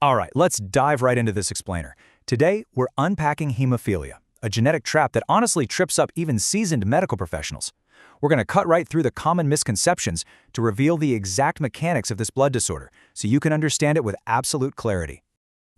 All right, let's dive right into this explainer. Today, we're unpacking hemophilia, a genetic trap that honestly trips up even seasoned medical professionals. We're going to cut right through the common misconceptions to reveal the exact mechanics of this blood disorder so you can understand it with absolute clarity.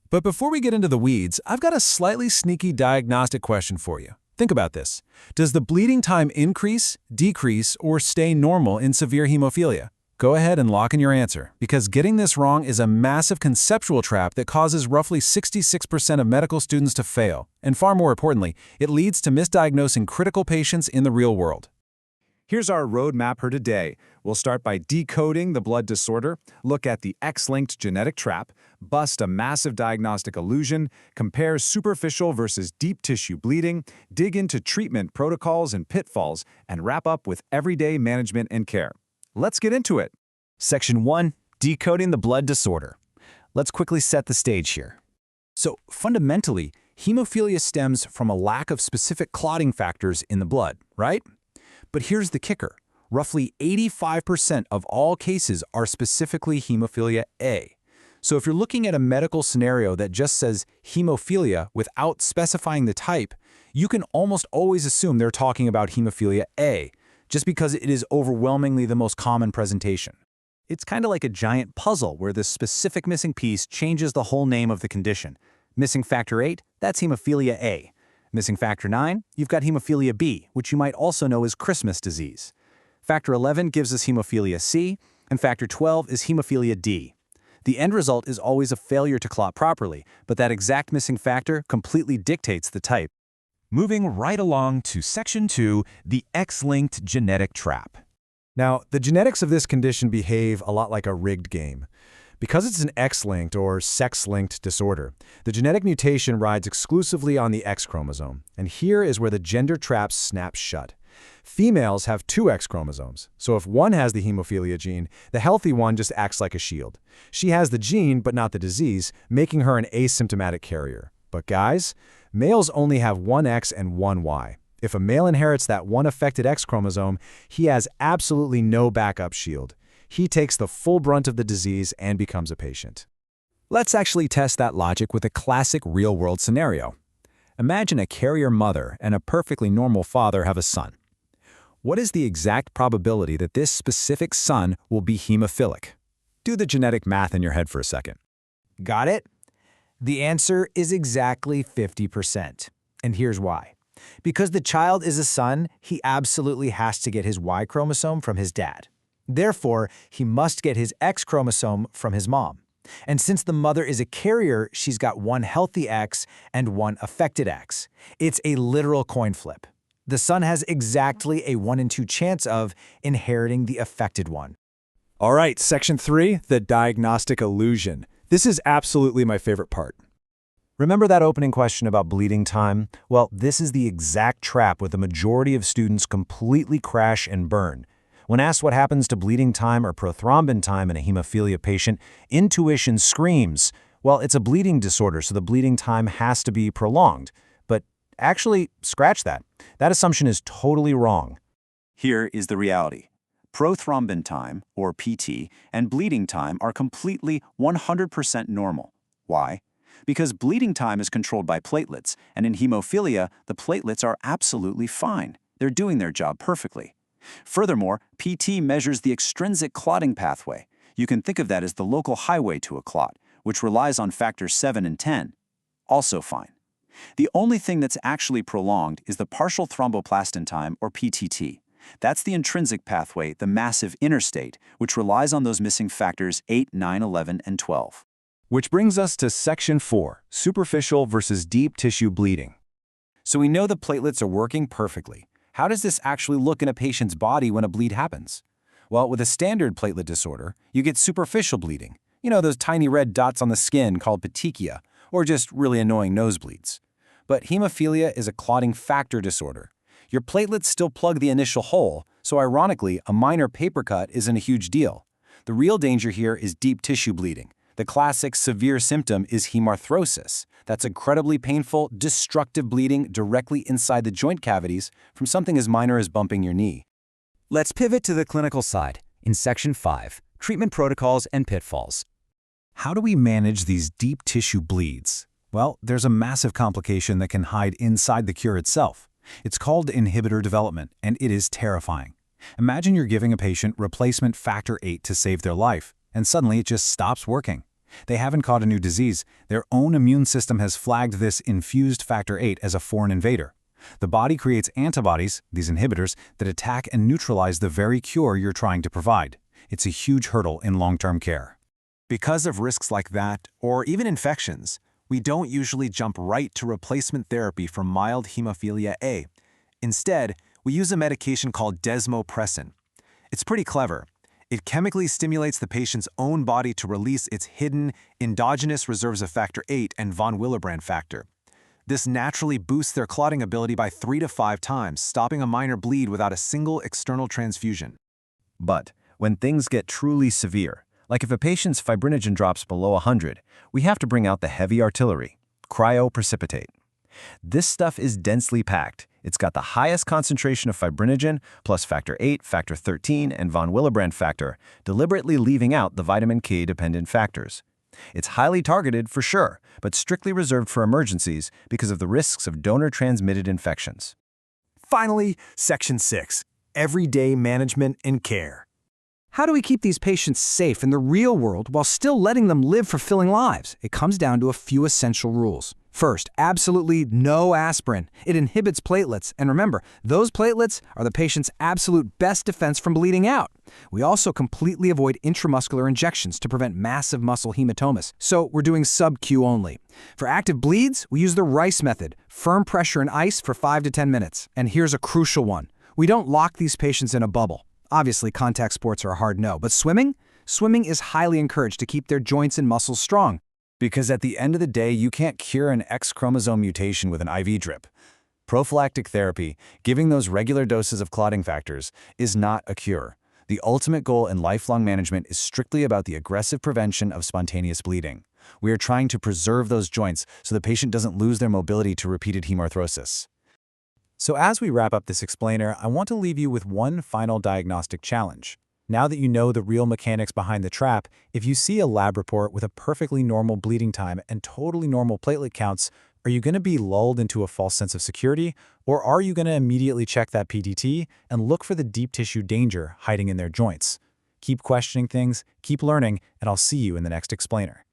But before we get into the weeds, I've got a slightly sneaky diagnostic question for you. Think about this. Does the bleeding time increase, decrease, or stay normal in severe hemophilia? Go ahead and lock in your answer, because getting this wrong is a massive conceptual trap that causes roughly 66% of medical students to fail, and far more importantly, it leads to misdiagnosing critical patients in the real world. Here's our roadmap for today. We'll start by decoding the blood disorder, look at the X-linked genetic trap, bust a massive diagnostic illusion, compare superficial versus deep tissue bleeding, dig into treatment protocols and pitfalls, and wrap up with everyday management and care. Let's get into it. Section 1. Decoding the blood disorder. Let's quickly set the stage here. So, fundamentally, hemophilia stems from a lack of specific clotting factors in the blood, right? But here's the kicker. Roughly 85% of all cases are specifically hemophilia A. So if you're looking at a medical scenario that just says hemophilia without specifying the type, you can almost always assume they're talking about hemophilia A, just because it is overwhelmingly the most common presentation. It's kind of like a giant puzzle where the specific missing piece changes the whole name of the condition. Missing factor 8, that's hemophilia A. Missing factor 9, you've got hemophilia B, which you might also know as Christmas disease. Factor 11 gives us hemophilia C, and factor 12 is hemophilia D. The end result is always a failure to clot properly, but that exact missing factor completely dictates the type. Moving right along to Section 2, the X-linked genetic trap. Now, the genetics of this condition behave a lot like a rigged game. Because it's an X-linked or sex-linked disorder, the genetic mutation rides exclusively on the X chromosome, and here is where the gender trap snaps shut. Females have 2 X chromosomes, so if one has the hemophilia gene, the healthy one just acts like a shield. She has the gene, but not the disease, making her an asymptomatic carrier. But guys, males only have 1 X and 1 Y. If a male inherits that one affected X chromosome, he has absolutely no backup shield. He takes the full brunt of the disease and becomes a patient. Let's actually test that logic with a classic real-world scenario. Imagine a carrier mother and a perfectly normal father have a son. What is the exact probability that this specific son will be hemophilic? Do the genetic math in your head for a second. Got it? The answer is exactly 50%. And here's why. Because the child is a son, he absolutely has to get his Y chromosome from his dad. Therefore, he must get his X chromosome from his mom. And since the mother is a carrier, she's got 1 healthy X and 1 affected X. It's a literal coin flip. The son has exactly a 1 in 2 chance of inheriting the affected one. All right, Section 3, the diagnostic illusion. This is absolutely my favorite part. Remember that opening question about bleeding time? Well, this is the exact trap where the majority of students completely crash and burn. When asked what happens to bleeding time or prothrombin time in a hemophilia patient, intuition screams, well, it's a bleeding disorder, so the bleeding time has to be prolonged. But actually, scratch that. That assumption is totally wrong. Here is the reality. Prothrombin time, or PT, and bleeding time are completely 100% normal. Why? Because bleeding time is controlled by platelets, and in hemophilia, the platelets are absolutely fine. They're doing their job perfectly. Furthermore, PT measures the extrinsic clotting pathway. You can think of that as the local highway to a clot, which relies on factors 7 and 10. Also fine. The only thing that's actually prolonged is the partial thromboplastin time, or PTT. That's the intrinsic pathway, the massive interstate, which relies on those missing factors 8, 9, 11, and 12. Which brings us to Section 4, superficial versus deep tissue bleeding. So we know the platelets are working perfectly. How does this actually look in a patient's body when a bleed happens? Well, with a standard platelet disorder, you get superficial bleeding. You know, those tiny red dots on the skin called petechia, or just really annoying nosebleeds. But hemophilia is a clotting factor disorder. Your platelets still plug the initial hole, so ironically, a minor paper cut isn't a huge deal. The real danger here is deep tissue bleeding. The classic severe symptom is hemarthrosis. That's incredibly painful, destructive bleeding directly inside the joint cavities from something as minor as bumping your knee. Let's pivot to the clinical side in Section 5, treatment protocols and pitfalls. How do we manage these deep tissue bleeds? Well, there's a massive complication that can hide inside the cure itself. It's called inhibitor development, and it is terrifying. Imagine you're giving a patient replacement factor VIII to save their life, and suddenly it just stops working. They haven't caught a new disease. Their own immune system has flagged this infused factor VIII as a foreign invader. The body creates antibodies, these inhibitors, that attack and neutralize the very cure you're trying to provide. It's a huge hurdle in long-term care. Because of risks like that, or even infections, we don't usually jump right to replacement therapy for mild hemophilia A. Instead, we use a medication called desmopressin. It's pretty clever. It chemically stimulates the patient's own body to release its hidden, endogenous reserves of factor VIII and von Willebrand factor. This naturally boosts their clotting ability by 3 to 5 times, stopping a minor bleed without a single external transfusion. But when things get truly severe, like if a patient's fibrinogen drops below 100, we have to bring out the heavy artillery, cryoprecipitate. This stuff is densely packed. It's got the highest concentration of fibrinogen, plus factor VIII, factor 13, and von Willebrand factor, deliberately leaving out the vitamin K-dependent factors. It's highly targeted for sure, but strictly reserved for emergencies because of the risks of donor-transmitted infections. Finally, Section 6, Everyday Management and Care. How do we keep these patients safe in the real world while still letting them live fulfilling lives? It comes down to a few essential rules. First, absolutely no aspirin. It inhibits platelets, and remember, those platelets are the patient's absolute best defense from bleeding out. We also completely avoid intramuscular injections to prevent massive muscle hematomas, so we're doing sub-Q only. For active bleeds, we use the Rice method, firm pressure in ice for 5 to 10 minutes. And here's a crucial one. We don't lock these patients in a bubble. Obviously, contact sports are a hard no, but swimming is highly encouraged to keep their joints and muscles strong. Because at the end of the day, you can't cure an X chromosome mutation with an IV drip. Prophylactic therapy, giving those regular doses of clotting factors, is not a cure. The ultimate goal in lifelong management is strictly about the aggressive prevention of spontaneous bleeding. We are trying to preserve those joints so the patient doesn't lose their mobility to repeated hemarthrosis. So as we wrap up this explainer, I want to leave you with one final diagnostic challenge. Now that you know the real mechanics behind the trap, if you see a lab report with a perfectly normal bleeding time and totally normal platelet counts, are you going to be lulled into a false sense of security, or are you going to immediately check that PDT and look for the deep tissue danger hiding in their joints? Keep questioning things, keep learning, and I'll see you in the next explainer.